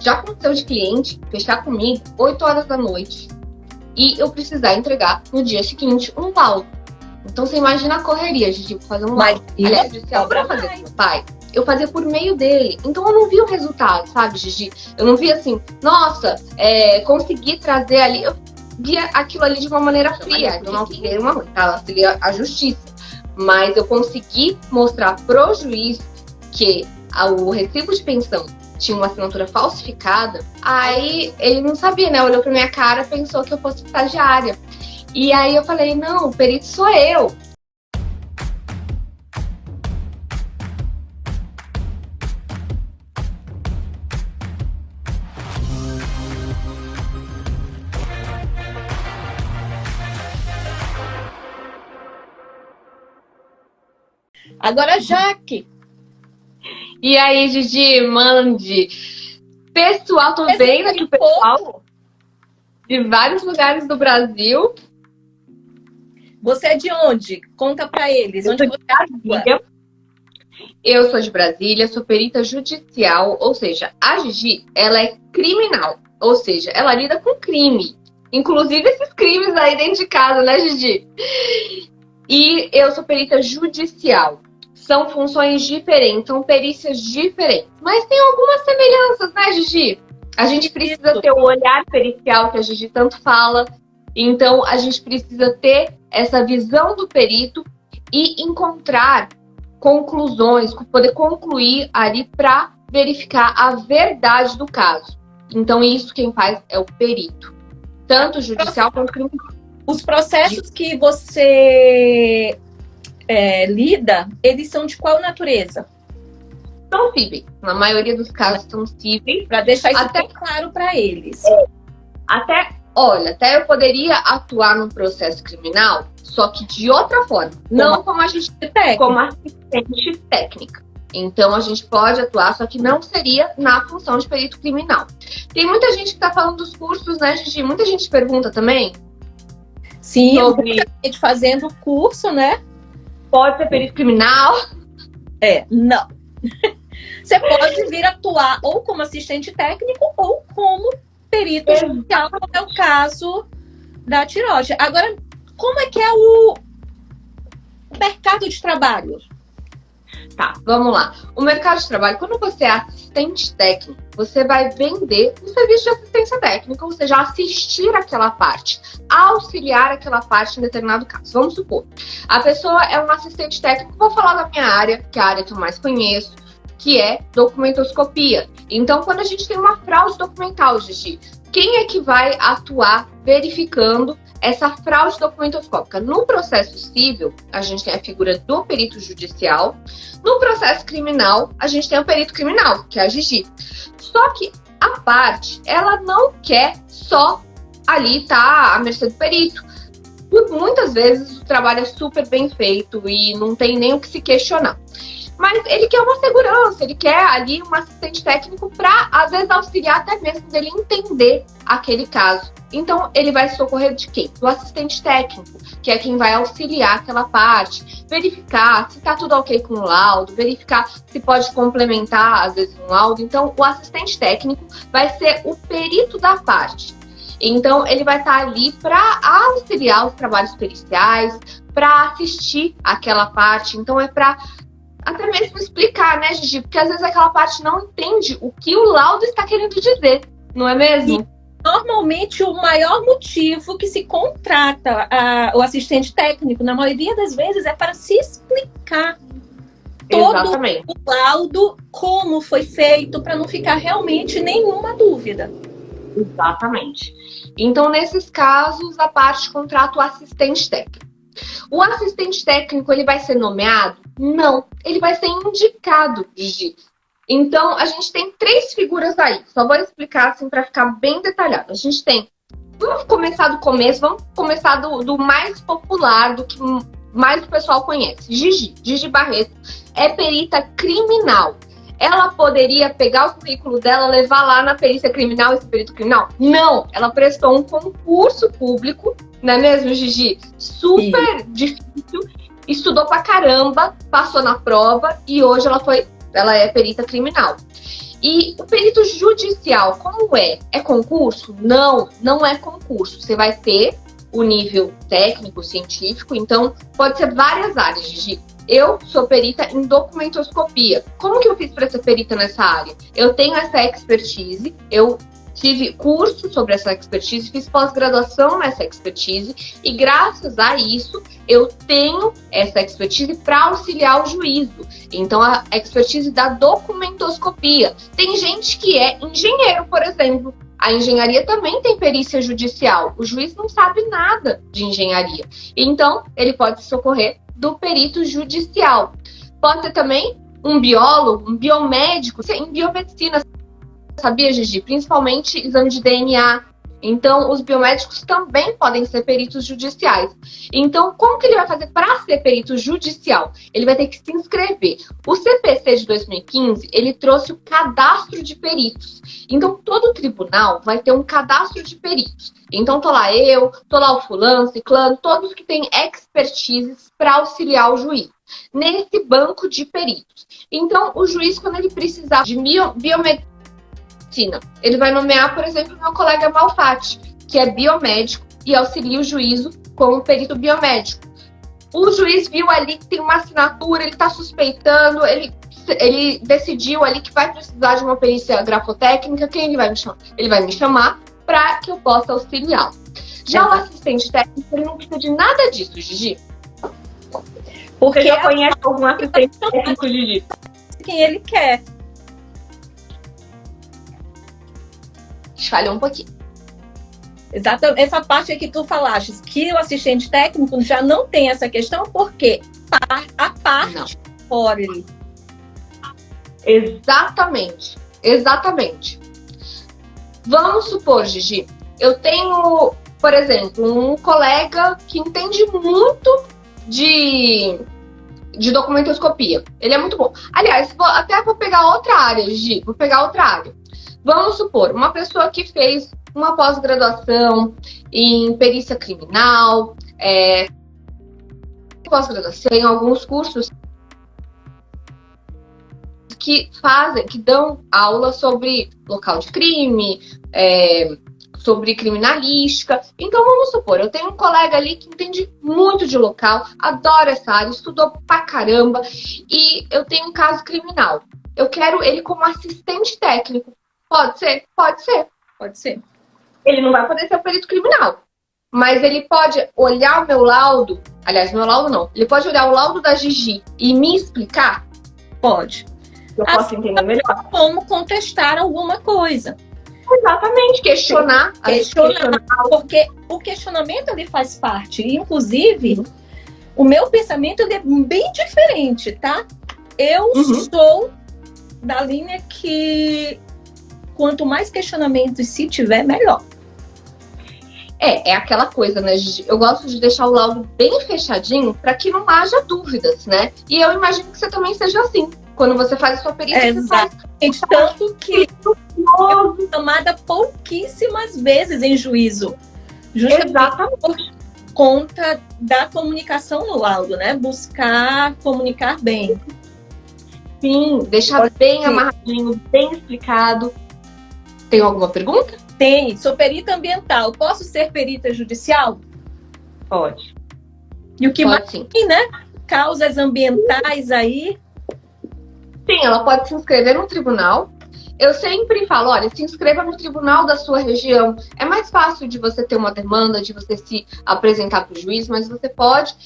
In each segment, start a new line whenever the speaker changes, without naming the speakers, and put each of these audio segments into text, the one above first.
Já aconteceu de cliente fechar comigo 8 horas da noite e eu precisar entregar no dia seguinte um laudo. Então você imagina a correria, Gigi, pra fazer um laudo. Aliás, judicial pra fazer com meu pai. Eu fazia por meio dele. Então eu não vi o resultado, sabe, Gigi? Eu não vi assim, nossa, consegui trazer ali. Eu via aquilo ali de uma maneira fria. Eu não auxiliei uma mãe, tá? Eu auxiliei a justiça. Mas eu consegui mostrar pro juiz que o recibo de pensão tinha uma assinatura falsificada. Aí ele não sabia, né? Olhou pra minha cara e pensou que eu fosse estagiária. E aí eu falei, não, o perito sou eu.
Agora, Jaque.
E aí, Gigi, mande. Pessoal, tô vendo aqui o pessoal de vários lugares do Brasil.
Você é de onde? Conta pra eles.
Eu sou de Brasília. Eu sou de Brasília, sou perita judicial, ou seja, a Gigi, ela é criminal, ou seja, ela lida com crime. Inclusive esses crimes aí dentro de casa, né, Gigi? E eu sou perita judicial. São funções diferentes, são perícias diferentes. Mas tem algumas semelhanças, né, Gigi? A gente precisa ter o olhar pericial que a Gigi tanto fala. Então, a gente precisa ter essa visão do perito e encontrar conclusões, poder concluir ali para verificar a verdade do caso. Então, isso quem faz é o perito. Tanto judicial quanto criminal.
Os processos que você lida, eles são de qual natureza?
São cíveis. Na maioria dos casos são cíveis.
Para deixar isso bem claro para eles.
Até eu poderia atuar num processo criminal, só que de outra forma. Não como assistente técnica. Então, a gente pode atuar, só que não seria na função de perito criminal. Tem muita gente que está falando dos cursos, né, Gigi? Muita gente pergunta também.
Sim, muita gente fazendo curso, né?
Pode ser perito criminal?
Não. Você pode vir atuar ou como assistente técnico ou como perito judicial, como é o caso da Tiroche. Agora, como é que é o mercado de trabalho?
Tá, vamos lá. O mercado de trabalho, quando você é assistente técnico, você vai vender um serviço de assistência técnica, ou seja, assistir aquela parte, auxiliar aquela parte em determinado caso. Vamos supor, a pessoa é um assistente técnico, vou falar da minha área, que é a área que eu mais conheço, que é documentoscopia. Então, quando a gente tem uma fraude documental, Gigi, quem é que vai atuar verificando essa fraude documentoscópica? No processo civil, a gente tem a figura do perito judicial. No processo criminal, a gente tem o perito criminal, que é a Gigi. Só que a parte, ela não quer só ali estar à mercê do perito. Por muitas vezes, o trabalho é super bem feito e não tem nem o que se questionar. Mas ele quer uma segurança, ele quer ali um assistente técnico para, às vezes, auxiliar até mesmo dele entender aquele caso. Então, ele vai socorrer de quem? Do assistente técnico, que é quem vai auxiliar aquela parte, verificar se está tudo ok com o laudo, verificar se pode complementar, às vezes, um laudo. Então, o assistente técnico vai ser o perito da parte. Então, ele vai estar ali para auxiliar os trabalhos periciais, para assistir aquela parte. Então, é para até mesmo explicar, né, Gigi? Porque às vezes aquela parte não entende o que o laudo está querendo dizer, não é mesmo?
E, normalmente, o maior motivo que se contrata o assistente técnico, na maioria das vezes, é para se explicar todo o laudo, como foi feito, para não ficar realmente nenhuma dúvida.
Exatamente. Então, nesses casos, a parte contrata o assistente técnico. O assistente técnico, ele vai ser nomeado? Não, ele vai ser indicado, Gigi. Então, a gente tem 3 figuras aí. Só vou explicar assim para ficar bem detalhado. A gente tem, vamos começar do começo, vamos começar do mais popular, do que mais o pessoal conhece. Gigi Barreto é perita criminal. Ela poderia pegar o currículo dela, levar lá na perícia criminal, esse perito criminal? Não, ela prestou um concurso público, não é mesmo, Gigi? Super difícil, estudou pra caramba, passou na prova e hoje ela é perita criminal. E o perito judicial, como é? É concurso? Não, não é concurso. Você vai ter o nível técnico, científico, então pode ser várias áreas, Gigi. Eu sou perita em documentoscopia. Como que eu fiz para ser perita nessa área? Eu tenho essa expertise, eu tive curso sobre essa expertise, fiz pós-graduação nessa expertise e graças a isso eu tenho essa expertise para auxiliar o juízo. Então a expertise da documentoscopia. Tem gente que é engenheiro, por exemplo. A engenharia também tem perícia judicial. O juiz não sabe nada de engenharia. Então ele pode se socorrer do perito judicial. Pode ser também um biólogo, um biomédico, em biomedicina. Sabia, Gigi? Principalmente exame de DNA. Então, os biomédicos também podem ser peritos judiciais. Então, como que ele vai fazer para ser perito judicial? Ele vai ter que se inscrever. O CPC de 2015, ele trouxe o cadastro de peritos. Então, todo tribunal vai ter um cadastro de peritos. Então, tô lá eu, tô lá o fulano, ciclano, todos que têm expertises para auxiliar o juiz nesse banco de peritos. Então, o juiz, quando ele precisar de biomedicina, ele vai nomear, por exemplo, meu colega Malfatti, que é biomédico e auxilia o juízo como perito biomédico. O juiz viu ali que tem uma assinatura, ele está suspeitando, ele decidiu ali que vai precisar de uma perícia grafotécnica. Quem ele vai me chamar? Ele vai me chamar para que eu possa auxiliá-lo. Já o assistente técnico, ele não precisa de nada disso, Gigi.
Porque
você já conhece algum assistente técnico, Gigi?
Quem ele quer.
Falhou um pouquinho.
Exatamente. Essa parte aí que tu falaste, que o assistente técnico já não tem essa questão, porque a parte fora ele.
Exatamente. Exatamente. Vamos supor, Gigi, eu tenho, por exemplo, um colega que entende muito de documentoscopia. Ele é muito bom. Aliás, até vou pegar outra área, Gigi. Vou pegar outra área. Vamos supor, uma pessoa que fez uma pós-graduação em perícia criminal, pós-graduação, tem alguns cursos que dão aula sobre local de crime, sobre criminalística. Então, vamos supor, eu tenho um colega ali que entende muito de local, adora essa área, estudou pra caramba, e eu tenho um caso criminal. Eu quero ele como assistente técnico. Pode ser? Pode ser.
Pode ser.
Ele não vai poder ser o perito criminal, mas ele pode olhar o meu laudo, aliás, meu laudo não, ele pode olhar o laudo da Gigi e me explicar?
Pode.
Eu posso entender melhor.
Como contestar alguma coisa.
Exatamente, questionar.
Porque o questionamento ele faz parte. Inclusive, o meu pensamento ele é bem diferente, tá? Eu sou da linha que quanto mais questionamentos se tiver, melhor.
É aquela coisa, né, Gigi? Eu gosto de deixar o laudo bem fechadinho para que não haja dúvidas, né? E eu imagino que você também seja assim. Quando você faz a sua perícia,
exatamente. Tanto que eu fui chamada pouquíssimas vezes em juízo. Justamente por conta da comunicação no laudo, né? Buscar comunicar bem.
Sim, deixar bem amarradinho, bem explicado. Tem alguma pergunta?
Tem. Sou perita ambiental. Posso ser perita judicial?
Pode.
E o que mais tem, né? Causas ambientais aí.
Sim, ela pode se inscrever no tribunal. Eu sempre falo, olha, se inscreva no tribunal da sua região. É mais fácil de você ter uma demanda, de você se apresentar para o juiz, mas você pode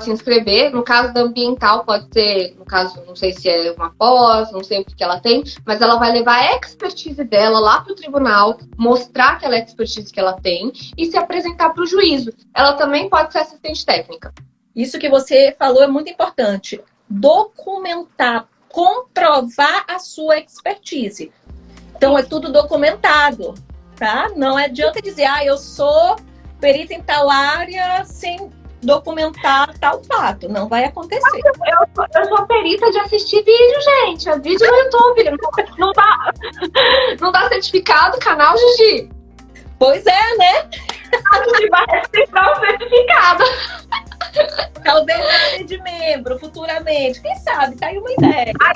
se inscrever. No caso da ambiental, pode ser, no caso, não sei se é uma pós, não sei o que ela tem, mas ela vai levar a expertise dela lá para o tribunal, mostrar aquela expertise que ela tem e se apresentar para o juízo. Ela também pode ser assistente técnica.
Isso que você falou é muito importante. Documentar, comprovar a sua expertise. Então, é tudo documentado, tá? Não adianta dizer, eu sou perita em tal área sem documentar tal fato. Não vai acontecer.
Eu sou perita de assistir vídeo, gente. É vídeo no YouTube. Não dá certificado canal, Gigi.
Pois é, né?
A gente vai receber o certificado.
Talvez na área de membro, futuramente. Quem sabe? Tá aí uma ideia.
Ai,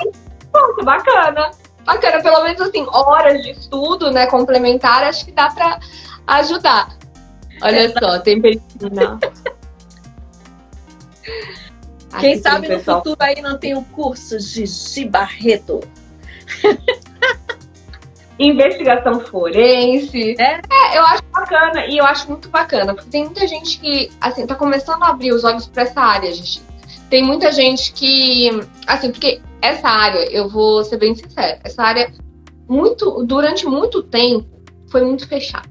pronto, bacana. bacana, pelo menos assim, horas de estudo, né, complementar, acho que dá pra ajudar. Olha só, tem perito.
Quem sabe no futuro aí não tem o curso Gigi Barreto.
Investigação forense. Eu acho bacana, e eu acho muito bacana, porque tem muita gente que, assim, tá começando a abrir os olhos pra essa área, Gigi. Tem muita gente que, assim, porque essa área, eu vou ser bem sincera, essa área, durante muito tempo, foi muito fechada.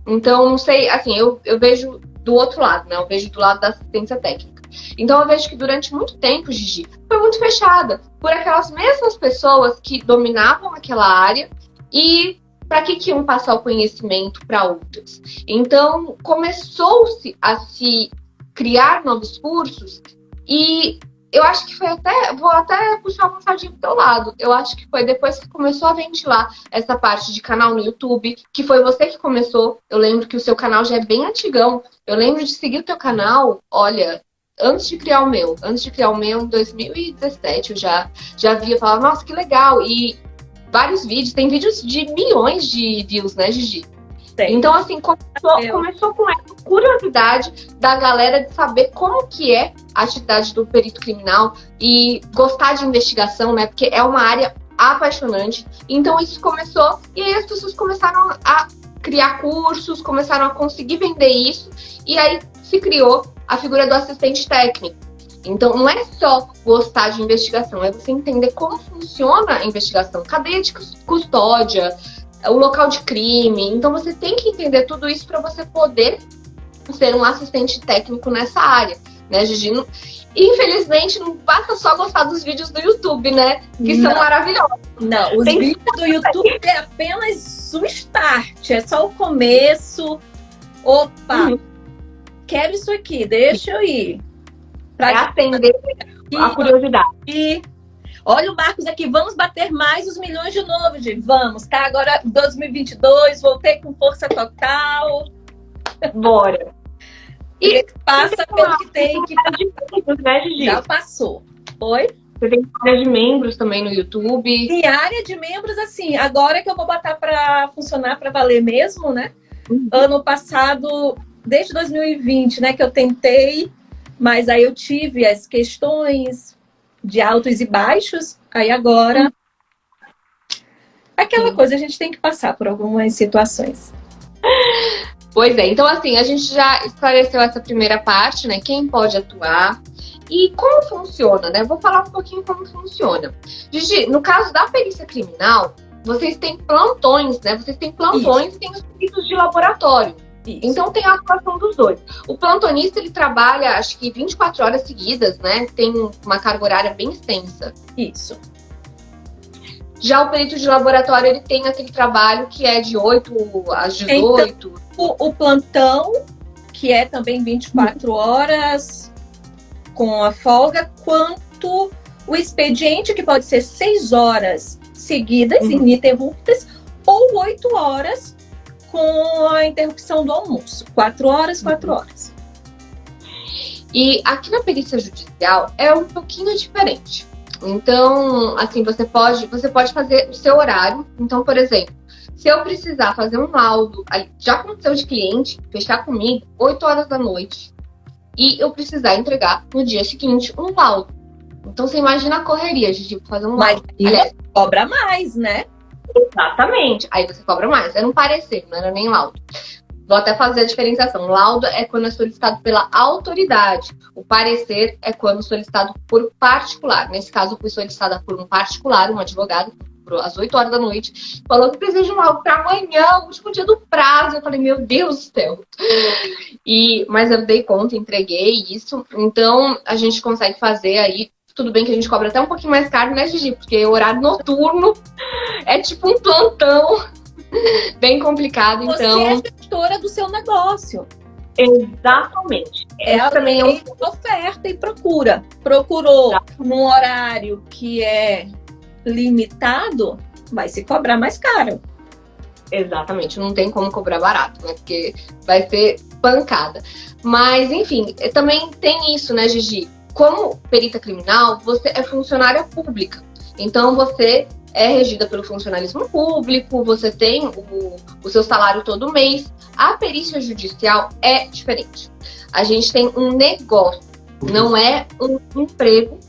Então, não sei, assim, eu vejo do outro lado, né? Eu vejo do lado da assistência técnica. Então, eu vejo que durante muito tempo, Gigi, foi muito fechada por aquelas mesmas pessoas que dominavam aquela área e para que iam passar o conhecimento para outras. Então, começou-se a se criar novos cursos e eu acho que foi vou até puxar uma sardinha pro teu lado. Eu acho que foi depois que começou a ventilar essa parte de canal no YouTube, que foi você que começou. Eu lembro que o seu canal já é bem antigão. Eu lembro de seguir o teu canal, olha, antes de criar o meu, em 2017, eu já via, falava, nossa, que legal. E vários vídeos, tem vídeos de milhões de views, né, Gigi? Tem. Então, assim, começou com essa curiosidade da galera de saber como que é a atividade do perito criminal e gostar de investigação, né? Porque é uma área apaixonante. Então, isso começou e aí as pessoas começaram a criar cursos, começaram a conseguir vender isso e aí se criou a figura do assistente técnico. Então, não é só gostar de investigação, é você entender como funciona a investigação, cadeia de custódia, o local de crime. Então, você tem que entender tudo isso para você poder ser um assistente técnico nessa área, né, Gigi? Infelizmente, não basta só gostar dos vídeos do YouTube, né? Que são maravilhosos.
Não, os vídeos do YouTube é apenas o start, é só o começo. Opa, quero isso aqui, deixa eu ir.
Para atender a curiosidade.
E olha o Marcos aqui, vamos bater mais os milhões de novo, gente. Vamos, tá? Agora 2022, voltei com força total.
Bora.
E passa pelo que tem que
passar. Né, Gigi?
Já passou. Oi?
Você tem área de membros também no YouTube.
Tem área de membros, assim, agora que eu vou botar para funcionar, para valer mesmo, né? Ano passado, desde 2020, né, que eu tentei, mas aí eu tive as questões de altos e baixos, aí agora aquela coisa, a gente tem que passar por algumas situações.
Pois é, então assim, a gente já esclareceu essa primeira parte, né? Quem pode atuar e como funciona, né? Vou falar um pouquinho como funciona. Gigi, no caso da perícia criminal, vocês têm plantões, né? Vocês têm plantões e tem os peritos de laboratório. Isso. Então tem a atuação dos dois. O plantonista, ele trabalha, acho que 24 horas seguidas, né? Tem uma carga horária bem extensa.
Isso.
Já o perito de laboratório, ele tem aquele trabalho que é de 8 às 18.
Então, o plantão, que é também 24 horas com a folga, quanto o expediente, que pode ser 6 horas seguidas, ininterruptas, ou 8 horas com a interrupção do almoço. 4 horas, 4 horas.
E aqui na perícia judicial é um pouquinho diferente. Então, assim, você pode fazer o seu horário. Então, por exemplo, se eu precisar fazer um laudo, já aconteceu de cliente fechar comigo 8 horas da noite e eu precisar entregar no dia seguinte um laudo. Então, você imagina a correria de fazer um laudo.
Mas aliás, cobra mais, né?
Exatamente. Aí você cobra mais. Era um parecer, não era nem laudo. Vou até fazer a diferenciação. Laudo é quando é solicitado pela autoridade. O parecer é quando solicitado por particular. Nesse caso, eu fui solicitada por um particular, um advogado, às 8 horas da noite, falou que precisa de um laudo para amanhã, o último dia do prazo. Eu falei, meu Deus do céu. Mas eu dei conta, entreguei isso. Então, a gente consegue fazer aí. Tudo bem que a gente cobra até um pouquinho mais caro, né, Gigi? Porque o horário noturno é tipo um plantão bem complicado.
Você
então
é gestora do seu negócio.
Exatamente.
Ela também é oferta e procura. Procurou num horário que é limitado, vai se cobrar mais caro.
Exatamente. Não tem como cobrar barato, né? Porque vai ser pancada. Mas, enfim, também tem isso, né, Gigi? Como perita criminal, você é funcionária pública. Então, você é regida pelo funcionalismo público, você tem o seu salário todo mês. A perícia judicial é diferente. A gente tem um negócio, não é um emprego,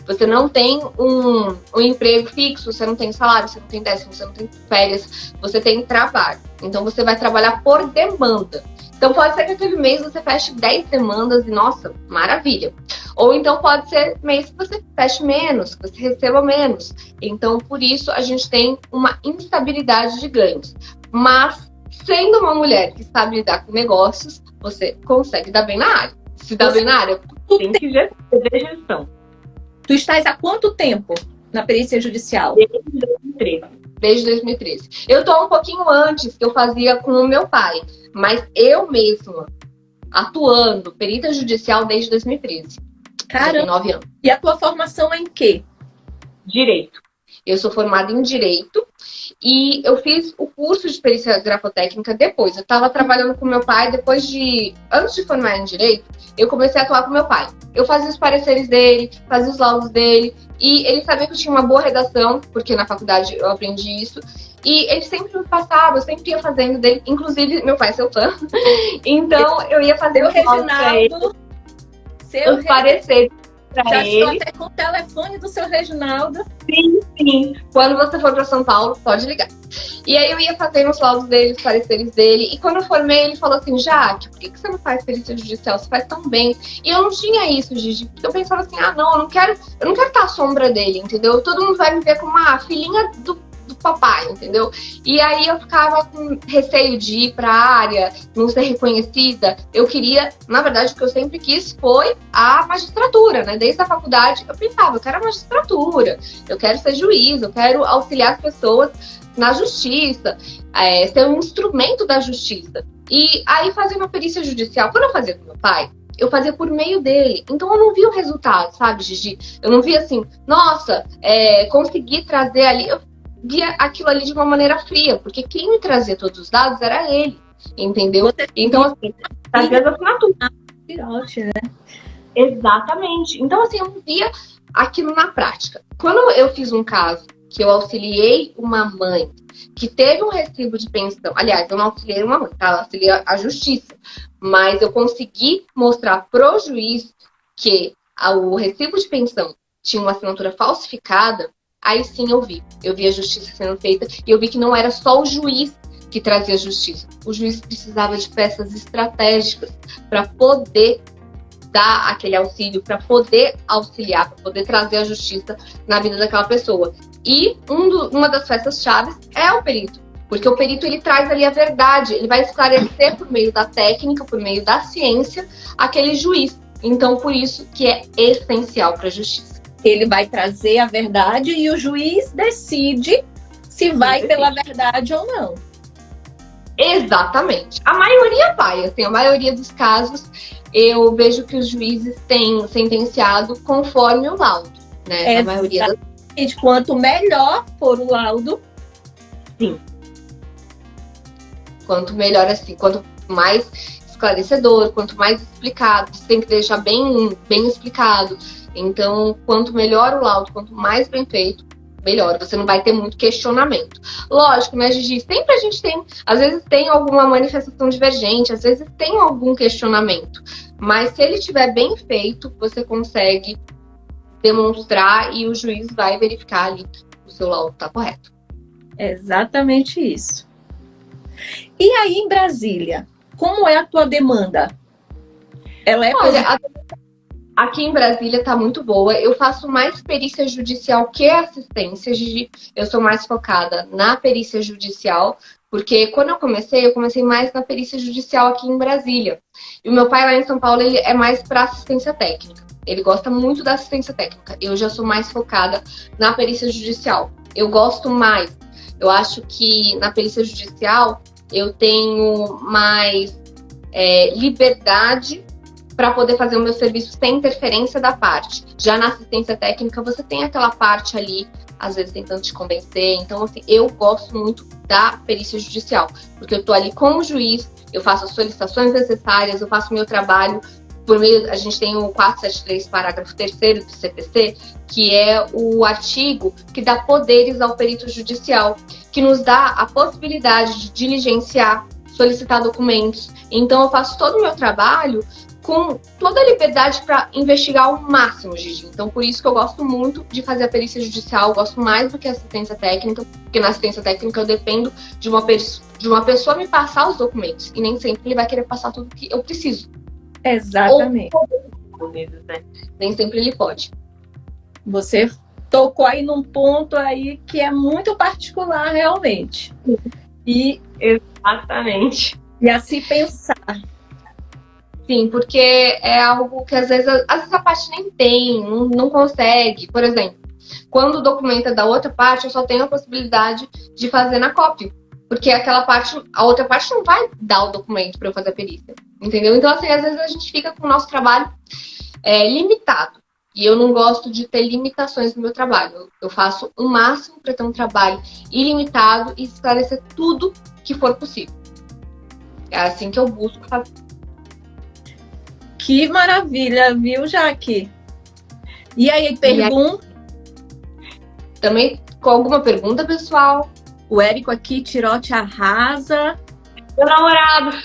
você não tem um emprego fixo, você não tem salário, você não tem décimo, você não tem férias, você tem trabalho. Então você vai trabalhar por demanda. Então pode ser que aquele mês você feche 10 demandas e, nossa, maravilha. Ou então pode ser mês que você feche menos, que você receba menos. Então, por isso, a gente tem uma instabilidade de ganhos. Mas, sendo uma mulher que sabe lidar com negócios, você consegue dar bem na área. Se dá bem na área, tem que ter gestão.
Tu estás há quanto tempo na perícia judicial?
Desde 2013. Eu tô um pouquinho antes, que eu fazia com o meu pai. Mas eu mesma, atuando, perita judicial desde 2013.
Caramba!
9 anos.
E a tua formação é em quê?
Direito. Eu sou formada em Direito e eu fiz o curso de perícia grafotécnica depois. Eu estava trabalhando com meu pai antes de formar em Direito, eu comecei a atuar com meu pai. Eu fazia os pareceres dele, fazia os laudos dele, e ele sabia que eu tinha uma boa redação, porque na faculdade eu aprendi isso, e ele sempre me passava, eu sempre ia fazendo dele, inclusive meu pai é seu fã, então eu ia fazer os laudos pra ele, os pareceres pra ele.
Já estou até com o telefone do seu Reginaldo.
Sim. Quando você for para São Paulo, pode ligar. E aí eu ia fazendo os laudos dele, os pareceres dele. E quando eu formei, ele falou assim, Jaque, por que você não faz perícia judicial? Você faz tão bem. E eu não tinha isso, Gigi. Porque eu pensava assim, não, eu não quero estar à sombra dele, entendeu? Todo mundo vai me ver como uma filhinha do papai, entendeu? E aí eu ficava com receio de ir para a área, não ser reconhecida. Eu queria, na verdade, o que eu sempre quis foi a magistratura, né? Desde a faculdade eu pensava, eu quero a magistratura, eu quero ser juiz, eu quero auxiliar as pessoas na justiça, ser um instrumento da justiça. E aí fazendo a perícia judicial, quando eu fazia com meu pai, eu fazia por meio dele. Então eu não via o resultado, sabe, Gigi? Eu não via assim, nossa, consegui trazer ali. Eu via aquilo ali de uma maneira fria, porque quem me trazia todos os dados era ele, entendeu? Então, assim, trazia a assinatura.
Né?
Exatamente. Então, assim, eu não via aquilo na prática. Quando eu fiz um caso que eu auxiliei uma mãe que teve um recibo de pensão, aliás, eu não auxiliei uma mãe, tá? Eu auxiliei a justiça, mas eu consegui mostrar pro juiz que o recibo de pensão tinha uma assinatura falsificada. Aí sim eu vi a justiça sendo feita e eu vi que não era só o juiz que trazia justiça. O juiz precisava de peças estratégicas para poder dar aquele auxílio, para poder auxiliar, para poder trazer a justiça na vida daquela pessoa. E uma das peças-chave é o perito, porque o perito ele traz ali a verdade, ele vai esclarecer por meio da técnica, por meio da ciência, aquele juiz. Então, por isso que é essencial para a justiça.
Ele vai trazer a verdade e o juiz decide se vai pela verdade ou não.
Exatamente. A maioria vai, assim, a maioria dos casos eu vejo que os juízes têm sentenciado conforme o laudo, né? A maioria das...
Quanto melhor for o laudo.
Sim. Quanto melhor, assim, quanto mais esclarecedor, quanto mais explicado, você tem que deixar bem explicado. Então, quanto melhor o laudo, quanto mais bem feito, melhor. Você não vai ter muito questionamento. Lógico, né, Gigi? Sempre a gente tem, às vezes tem alguma manifestação divergente, às vezes tem algum questionamento. Mas se ele estiver bem feito, você consegue demonstrar e o juiz vai verificar ali que o seu laudo está correto.
É exatamente isso. E aí, em Brasília, como é a tua demanda? Ela é
Aqui em Brasília tá muito boa. Eu faço mais perícia judicial que assistência, Gigi. Eu sou mais focada na perícia judicial, porque quando eu comecei mais na perícia judicial aqui em Brasília. E o meu pai lá em São Paulo, ele é mais para assistência técnica. Ele gosta muito da assistência técnica. Eu já sou mais focada na perícia judicial. Eu gosto mais. Eu acho que na perícia judicial eu tenho mais liberdade para poder fazer o meu serviço sem interferência da parte. Já na assistência técnica, você tem aquela parte ali, às vezes tentando te convencer. Então, assim, eu gosto muito da perícia judicial, porque eu tô ali como juiz, eu faço as solicitações necessárias, eu faço o meu trabalho por meio, a gente tem o 473, parágrafo 3º do CPC, que é o artigo que dá poderes ao perito judicial, que nos dá a possibilidade de diligenciar, solicitar documentos. Então, eu faço todo o meu trabalho com toda a liberdade para investigar o máximo, Gigi. Então, por isso que eu gosto muito de fazer a perícia judicial, eu gosto mais do que a assistência técnica, porque na assistência técnica eu dependo de uma pessoa me passar os documentos, e nem sempre ele vai querer passar tudo que eu preciso.
Exatamente.
Nem sempre ele pode.
Você tocou aí num ponto aí que é muito particular, realmente.
Exatamente.
E a se pensar.
Sim, porque é algo que às vezes a parte nem tem, não consegue. Por exemplo, quando o documento é da outra parte, eu só tenho a possibilidade de fazer na cópia. Porque a outra parte não vai dar o documento para eu fazer a perícia. Entendeu? Então, assim, às vezes a gente fica com o nosso trabalho limitado. E eu não gosto de ter limitações no meu trabalho. Eu faço o máximo para ter um trabalho ilimitado e esclarecer tudo que for possível. É assim que eu busco fazer.
Que maravilha, viu, Jaque? E aí, pergunta?
Também com alguma pergunta, pessoal?
O Érico aqui, Tirote arrasa.
Meu namorado!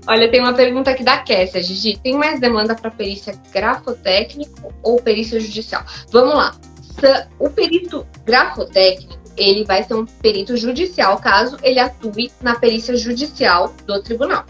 Olha, tem uma pergunta aqui da Kessia, Gigi. Tem mais demanda para perícia grafotécnico ou perícia judicial? Vamos lá. O perito grafotécnico, ele vai ser um perito judicial, caso ele atue na perícia judicial do tribunal.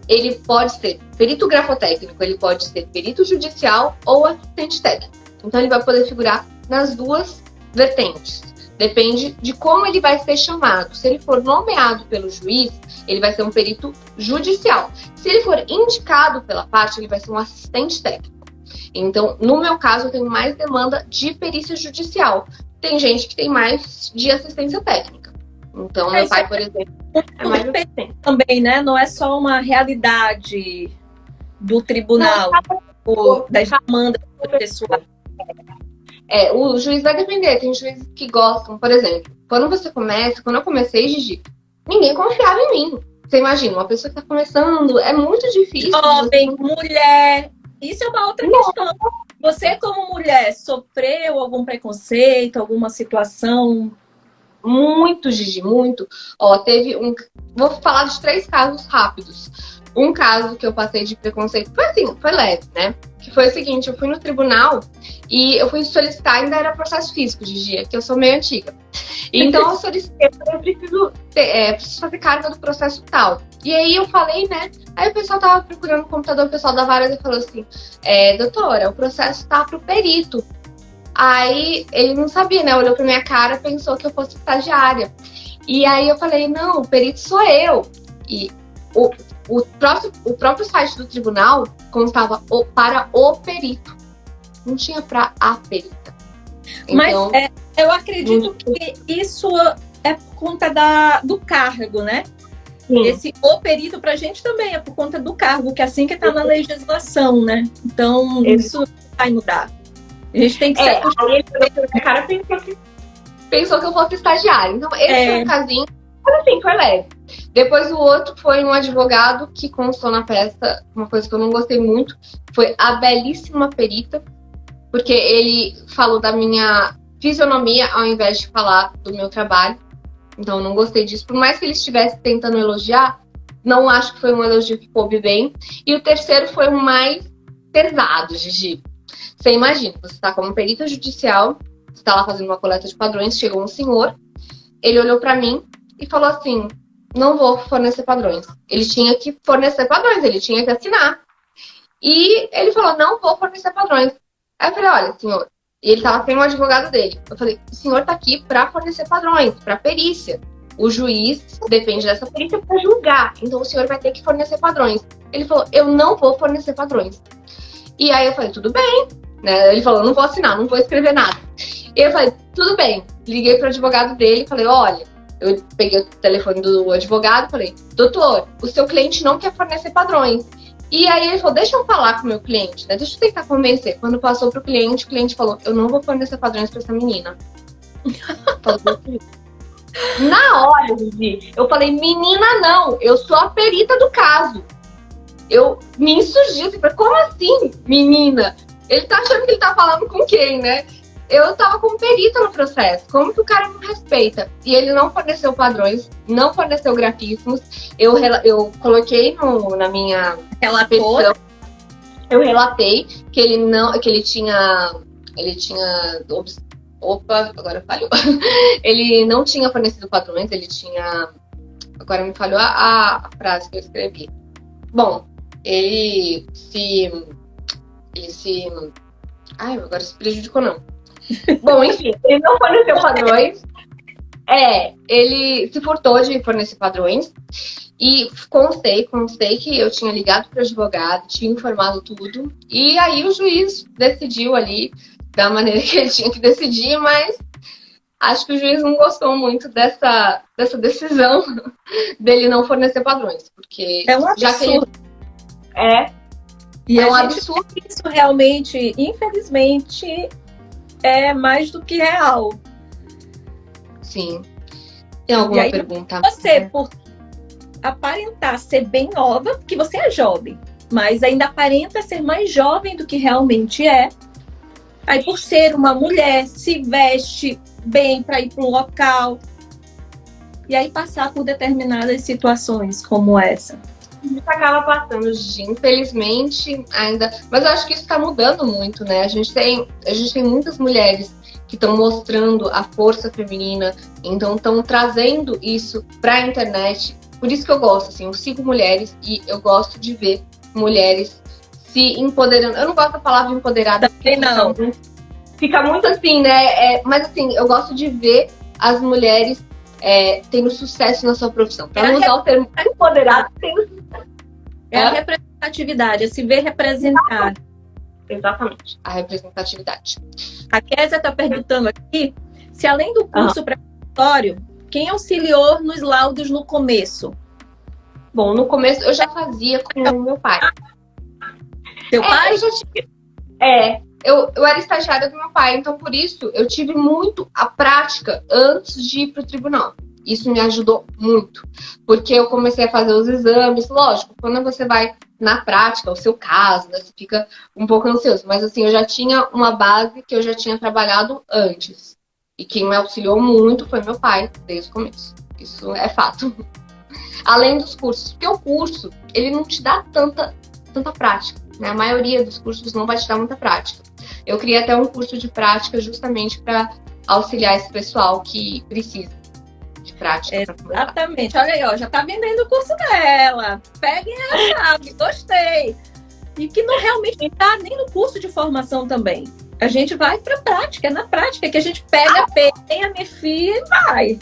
Ele pode ser perito grafotécnico, ele pode ser perito judicial ou assistente técnico. Então, ele vai poder figurar nas duas vertentes. Depende de como ele vai ser chamado. Se ele for nomeado pelo juiz, ele vai ser um perito judicial. Se ele for indicado pela parte, ele vai ser um assistente técnico. Então, no meu caso, eu tenho mais demanda de perícia judicial. Tem gente que tem mais de assistência técnica. Então, meu pai, por exemplo, é mais assistente.
Também, né? Não é só uma realidade do tribunal, ou das demandas pessoais.
O juiz vai depender. Tem juízes que gostam, por exemplo, quando eu comecei, Gigi, ninguém confiava em mim. Você imagina, uma pessoa que está começando, é muito difícil.
Homem, mulher, isso é uma outra questão. Você, como mulher, sofreu algum preconceito, alguma situação?
Muito, Gigi, muito. Teve um... Vou falar de 3 casos rápidos. Um caso que eu passei de preconceito foi assim, foi leve, né? Que foi o seguinte, eu fui no tribunal e eu fui solicitar, ainda era processo físico, Gigi, que eu sou meio antiga. Então eu solicitei, eu preciso fazer carga do processo tal. E aí eu falei, né? Aí o pessoal tava procurando no computador, o pessoal da vara falou assim, doutora, o processo tá pro perito. Aí ele não sabia, né? Olhou pra minha cara, pensou que eu fosse estagiária. E aí eu falei, não, o perito sou eu. E o próprio site do tribunal constava para o perito. Não tinha para a perita. Então,
mas eu acredito que isso é por conta do cargo, né? Sim. Esse o perito pra gente também é por conta do cargo, que é assim que tá na legislação, né? Então, isso vai mudar. A gente tem que ser...
Aí o cara pensou que eu fosse estagiária. Então, esse foi um casinho, mas assim, foi leve. Depois o outro foi um advogado que constou na peça, uma coisa que eu não gostei muito, foi a belíssima perita, porque ele falou da minha fisionomia ao invés de falar do meu trabalho. Então eu não gostei disso. Por mais que ele estivesse tentando elogiar, não acho que foi um elogio que coube bem. E o terceiro foi o mais pesado, Gigi. Você imagina, você está como perita judicial, você está lá fazendo uma coleta de padrões, chegou um senhor, ele olhou para mim e falou assim, não vou fornecer padrões. Ele tinha que fornecer padrões, ele tinha que assinar. E ele falou, não vou fornecer padrões. Aí eu falei, olha, senhor, e ele estava sem o advogado dele. Eu falei, o senhor está aqui para fornecer padrões, para perícia. O juiz depende dessa perícia para julgar, então o senhor vai ter que fornecer padrões. Ele falou, eu não vou fornecer padrões. E aí eu falei, tudo bem. Né? Ele falou, não vou assinar, não vou escrever nada. E eu falei, tudo bem. Liguei para o advogado dele e falei, olha, eu peguei o telefone do advogado e falei, doutor, o seu cliente não quer fornecer padrões. E aí ele falou, deixa eu falar com o meu cliente, né? Deixa eu tentar convencer. Quando passou pro cliente, o cliente falou, eu não vou fornecer padrões para essa menina. Falou, Na hora, Vivi, eu falei, menina, não, eu sou a perita do caso. Eu me insurgi, falei, como assim, menina? Ele tá achando que ele tá falando com quem, né? Eu tava como perita no processo. Como que o cara não respeita? E ele não forneceu padrões, não forneceu grafismos. Eu coloquei na minha
Relator.
Eu relatei que ele tinha. Opa, agora falhou. Ele não tinha fornecido padrões, ele tinha. Agora me falhou a frase que eu escrevi. Bom, ele se. Ai, agora se prejudicou, não. Bom, enfim, ele não forneceu padrões. Ele se furtou de fornecer padrões. E constei que eu tinha ligado para o advogado, tinha informado tudo. E aí o juiz decidiu ali da maneira que ele tinha que decidir, mas acho que o juiz não gostou muito dessa decisão dele não fornecer padrões. Porque
é um absurdo.
Já que ele...
E é um absurdo. Isso realmente, infelizmente, é mais do que real.
Sim. Tem alguma pergunta?
Você, por aparentar ser bem nova, porque você é jovem, mas ainda aparenta ser mais jovem do que realmente é. Aí, por ser uma mulher, se veste bem para ir para um local. E aí passar por determinadas situações como essa.
Isso acaba passando, infelizmente, ainda. Mas eu acho que isso está mudando muito, né? A gente tem muitas mulheres que estão mostrando a força feminina, então estão trazendo isso para a internet. Por isso que eu gosto, assim, eu sigo mulheres e eu gosto de ver mulheres se empoderando. Eu não gosto da palavra empoderada, porque
não.
Fica muito assim, né? Mas assim, eu gosto de ver as mulheres tendo sucesso na sua profissão. Para não usar o termo empoderado, tendo sucesso.
É a representatividade, é se ver representar.
Exatamente, a representatividade.
A Kézia está perguntando aqui se além do curso preparatório, quem auxiliou nos laudos no começo?
Bom, no começo eu já fazia com o meu pai.
Seu pai?
Eu era estagiária do meu pai, então por isso eu tive muito a prática antes de ir para o tribunal. Isso me ajudou muito, porque eu comecei a fazer os exames. Lógico, quando você vai na prática, o seu caso, né, você fica um pouco ansioso. Mas assim, eu já tinha uma base que eu já tinha trabalhado antes. E quem me auxiliou muito foi meu pai, desde o começo. Isso é fato. Além dos cursos, porque o curso, ele não te dá tanta prática, né? A maioria dos cursos não vai te dar muita prática. Eu criei até um curso de prática justamente para auxiliar esse pessoal que precisa de prática.
Exatamente. Olha aí, ó, já tá vendendo o curso dela. Peguem a chave, gostei. E que não realmente tá nem no curso de formação também. A gente vai pra prática, é na prática que a gente pega, a minha filha e vai.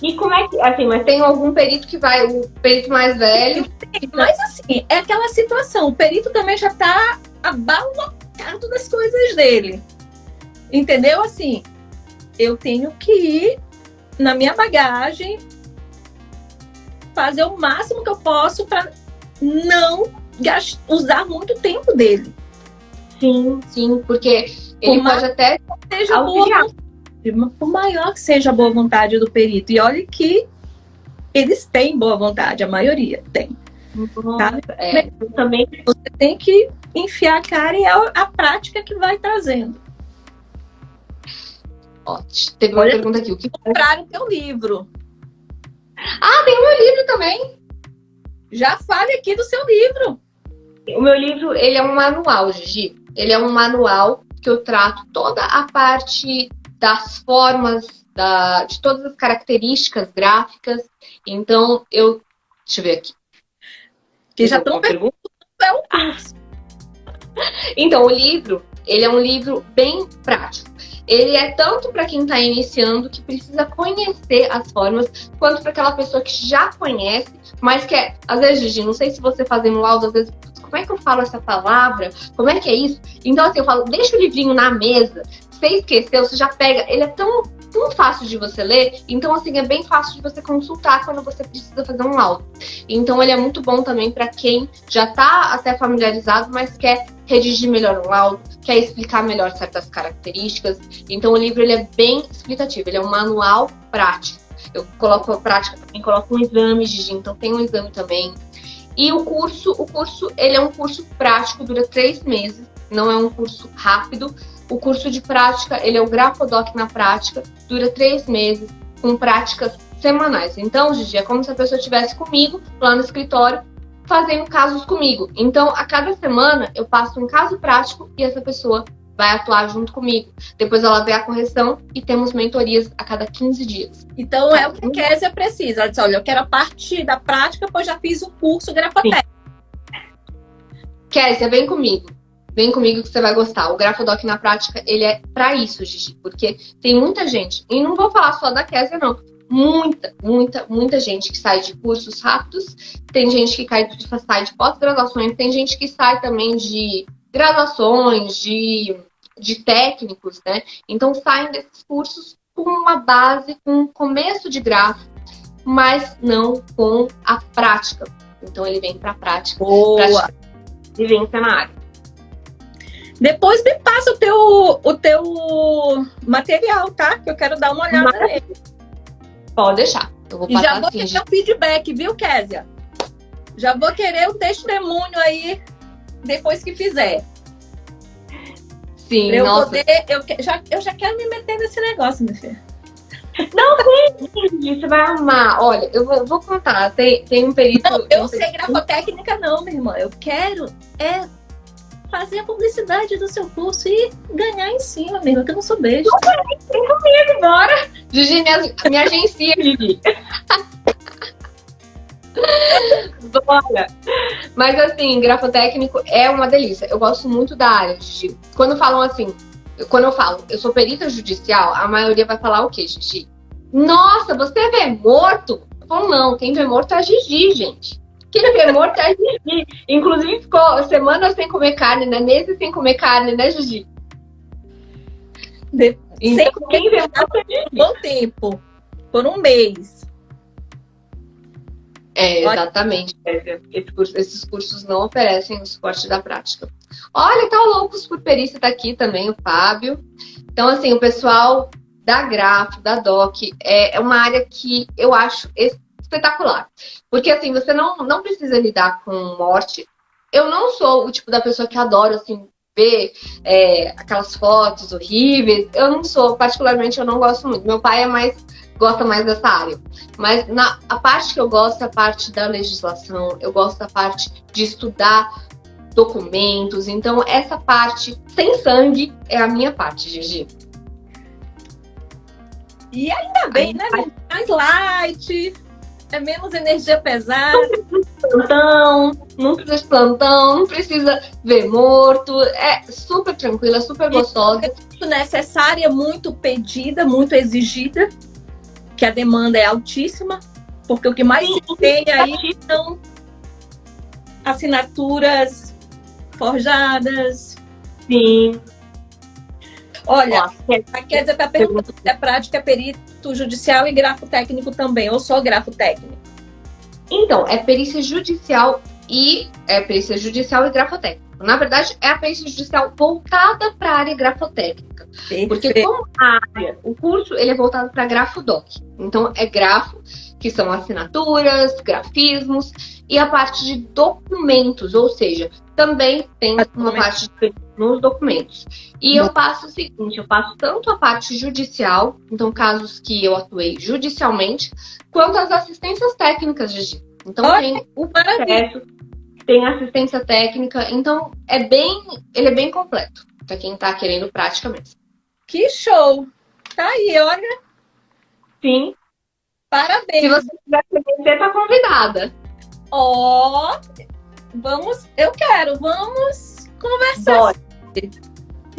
E como é que, assim, mas tem algum perito que vai, o perito mais velho?
Mas assim, é aquela situação, o perito também já tá abalocado das coisas dele. Entendeu? Assim, eu tenho que ir na minha bagagem, fazer o máximo que eu posso para não usar muito tempo dele.
Sim, porque ele pode até
seja boa, por maior que seja a boa vontade do perito. E olha que eles têm boa vontade, a maioria tem. Tá?
Também
você tem que enfiar a cara e é a prática que vai trazendo.
Ó, teve uma pergunta aqui. O que
comprar o teu livro?
Tem o meu livro também.
Já fale aqui do seu livro.
O meu livro, ele é um manual, Gigi. Ele é um manual que eu trato toda a parte das formas, de todas as características gráficas. Então, deixa eu ver aqui.
Que já estão perguntando é o curso.
Então, o livro, ele é um livro bem prático. Ele é tanto para quem está iniciando, que precisa conhecer as formas, quanto para aquela pessoa que já conhece, mas quer, às vezes, Gigi, não sei se você fazendo laudo, às vezes, como é que eu falo essa palavra? Como é que é isso? Então, assim, eu falo, deixa o livrinho na mesa. Você esqueceu, você já pega. Ele é tão fácil de você ler, então, assim, é bem fácil de você consultar quando você precisa fazer um laudo. Então, ele é muito bom também para quem já está até familiarizado, mas quer redigir melhor um laudo, quer explicar melhor certas características. Então, o livro ele é bem explicativo, ele é um manual prático. Eu coloco a prática também, coloco um exame, Gigi, então tem um exame também. E o curso, ele é um curso prático, dura 3 meses, não é um curso rápido. O curso de prática, ele é o Grafodoc na prática, dura 3 meses, com práticas semanais. Então, Gigi, é como se a pessoa estivesse comigo, lá no escritório, fazendo casos comigo. Então, a cada semana, eu passo um caso prático e essa pessoa vai atuar junto comigo. Depois ela vê a correção e temos mentorias a cada 15 dias.
Então, é o que a Kézia precisa. Ela disse, olha, eu quero a parte da prática, pois já fiz o curso Grafotécnico.
Kézia, vem comigo. Vem comigo que você vai gostar. O Grafodoc na prática, ele é pra isso, Gigi. Porque tem muita gente, e não vou falar só da Kézia, não. Muita gente que sai de cursos rápidos. Tem gente que sai de pós-graduações. Tem gente que sai também de graduações, de técnicos, né? Então, saem desses cursos com uma base, com um começo de grafo, mas não com a prática. Então, ele vem pra prática.
Boa!
Vivência na área.
Depois me passa o teu material, tá? Que eu quero dar uma olhada nele.
Pode deixar. Eu vou
e
passar
já vou querer o feedback, viu, Kézia? Já vou querer o testemunho aí depois que fizer.
Sim,
pra eu
nossa.
poder. Eu já quero me meter nesse negócio, minha filha.
Não, você vai amar. Olha, eu vou contar. Tem um perito.
Não, eu sei grafotécnica, não, minha irmã. Eu quero fazer a publicidade do seu curso e ganhar em cima, mesmo, que eu não sou besta.
Vem comigo, bora! Gigi, me agencia, Gigi. Bora! Mas assim, grafotécnico é uma delícia. Eu gosto muito da área, Gigi. Quando falam assim, quando eu falo, eu sou perita judicial, a maioria vai falar o quê, Gigi? Nossa, você vê morto? Eu falo, não, quem vê morto é a Gigi, gente. Quem vê morto é a Gigi. Inclusive, ficou semanas sem comer carne, né? Meses sem comer carne, né, Gigi?
Então, quem vê morto é a Gigi. Bom tempo. Por um mês.
Exatamente. Esses cursos não oferecem o suporte da prática. Olha, tá o Loucos por Perícia, tá aqui também, o Fábio. Então, assim, o pessoal da Grafo, da Doc, é uma área que eu acho espetacular. Porque, assim, você não precisa lidar com morte. Eu não sou o tipo da pessoa que adora, assim, ver aquelas fotos horríveis. Eu não sou, particularmente, eu não gosto muito. Meu pai gosta mais dessa área. Mas a parte que eu gosto é a parte da legislação. Eu gosto da parte de estudar documentos. Então, essa parte sem sangue é a minha parte, Gigi.
E ainda bem, né? Mais light, é menos energia pesada.
Não precisa de plantão, não precisa ver morto. É super tranquila, super gostosa.
É muito necessária, muito pedida, muito exigida, que a demanda é altíssima, porque o que mais se tem aí são assinaturas forjadas.
Sim.
Olha, a Kézia está perguntando se é prática, perito judicial e grafotécnico também, ou só grafotécnico?
Então, é perícia judicial e grafotécnico. Na verdade, é a perícia judicial voltada para a área grafotécnica. Perfeito. Porque como a área, o curso, ele é voltado para Grafodoc. Então, é grafo, que são assinaturas, grafismos, e a parte de documentos, ou seja, também tem uma parte nos documentos. E eu faço o seguinte, eu faço tanto a parte judicial, então casos que eu atuei judicialmente, quanto as assistências técnicas, Gigi. Então tem o processo, tem assistência técnica, então ele é bem completo, para quem está querendo prática mesmo.
Que show! Tá aí, olha.
Sim.
Parabéns.
Se você quiser conhecer, tá convidada.
Vamos conversar.
Bora.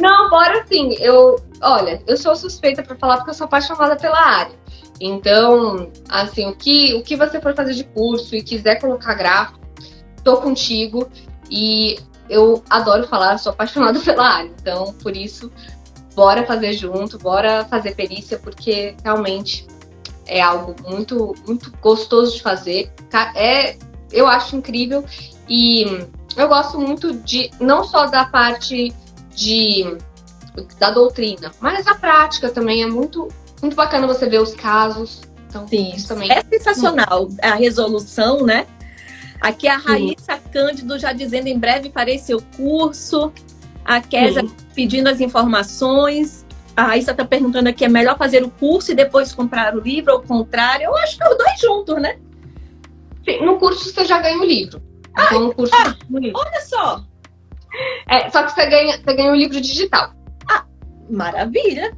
Não, bora sim. Eu sou suspeita para falar porque eu sou apaixonada pela área. Então, assim, o que você for fazer de curso e quiser colocar grafo, tô contigo. E eu adoro falar, sou apaixonada pela área. Então, por isso, bora fazer junto, bora fazer perícia, porque realmente é algo muito, muito gostoso de fazer. Eu acho incrível e eu gosto muito de, não só da parte da doutrina, mas a prática também é muito, muito bacana você ver os casos. Então,
Sim,
isso também
é sensacional a resolução, né? Aqui a Raíssa Cândido já dizendo em breve farei seu curso. A Késia pedindo as informações. A Raíssa está perguntando aqui, é melhor fazer o curso e depois comprar o livro ou o contrário? Eu acho que é os dois juntos, né?
Sim, no curso você já ganha o livro. Então, no curso
olha só!
só que você ganha o livro digital.
Maravilha!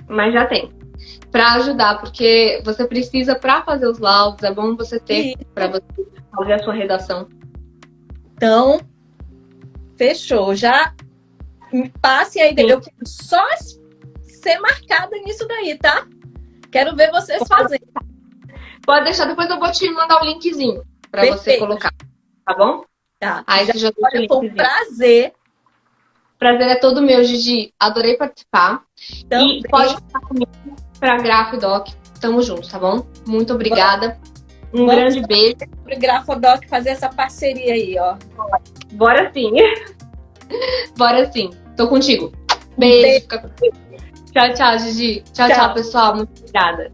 Mas já tem. Para ajudar, porque você precisa, para fazer os laudos, é bom você ter para você fazer a sua redação.
Então, fechou. Já me passe aí. Eu quero só ser marcada nisso daí, tá? Quero ver vocês fazendo.
Pode deixar, depois eu vou te mandar o linkzinho para você colocar, tá bom?
Tá.
Aí você já
olha, foi um prazer.
Prazer é todo meu, Gigi. Adorei participar.
Também.
E pode ficar comigo para Grafodoc. Tamo junto, tá bom? Muito obrigada. Um grande beijo.
Para o Grafodoc fazer essa parceria aí, ó.
Bora sim. Bora sim. Tô contigo. Beijo. Fica comigo. Tchau, tchau, Gigi. Tchau, pessoal. Muito obrigada.